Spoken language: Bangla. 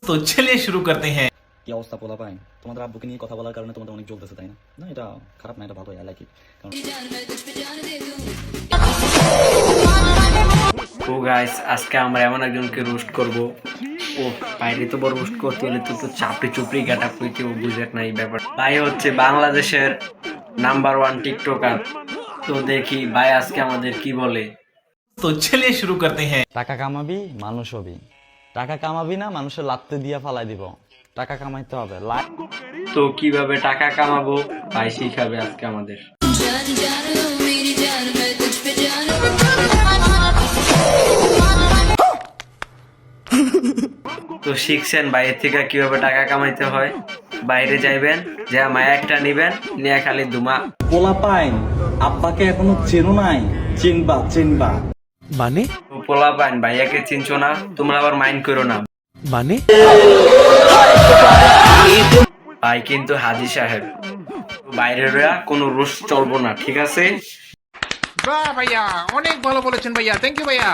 तो चलिए शुरू करते हैं। কি অবস্থা পোলা পাই তোমাদের আব্বুকে নিয়ে কথা বলার কারণে তোমাদের অনেক জ্বলতেছে তাই না? না এটা খারাপ না, এটা ভালো, আই লাইক ইট। ও গাইস, আজকে আমরা এমন একজনকে রোস্ট করব। ও বাইরে তো বড় রোস্ট করতে হলে তো চাপড়ি চুপড়ি গাটা পুইতে ও বুঝে না এই ব্যাপার। ভাই হচ্ছে বাংলাদেশের নাম্বার 1 টিকটকার। তো দেখি ভাই আজকে আমাদের কি বলে। तो चलिए शुरू करते हैं। টাকা কামাবি মানুষ হবি, টাকা কামাবি না মানুষের লাত্তে দিয়া ফালাই দিব। টাকা কামাইতে হবে। তো কিভাবে টাকা কামাবো ভাই শিখাবে আজকে আমাদের। তো শিখছেন বাইরে থেকে কিভাবে টাকা কামাইতে হয়। বাইরে যাইবেন, যা মায়া একটা নিবেন, নিয়ে খালি ধুমা। পোলা পাইন আব্বাকে এখনো চেনো নাই, চিনবা চিনবা। মানে পোলা পাইন ভাইয়াকে চিনছো না, তোমরা আবার মাইন্ড করো না। মানে ভাই কিন্তু হাজি সাহেব, বাইরেরা কোনো রোস্ট চলবো না, ঠিক আছে? বাহ ভাইয়া, অনেক ভালো বলেছেন ভাইয়া, থ্যাংক ইউ ভাইয়া।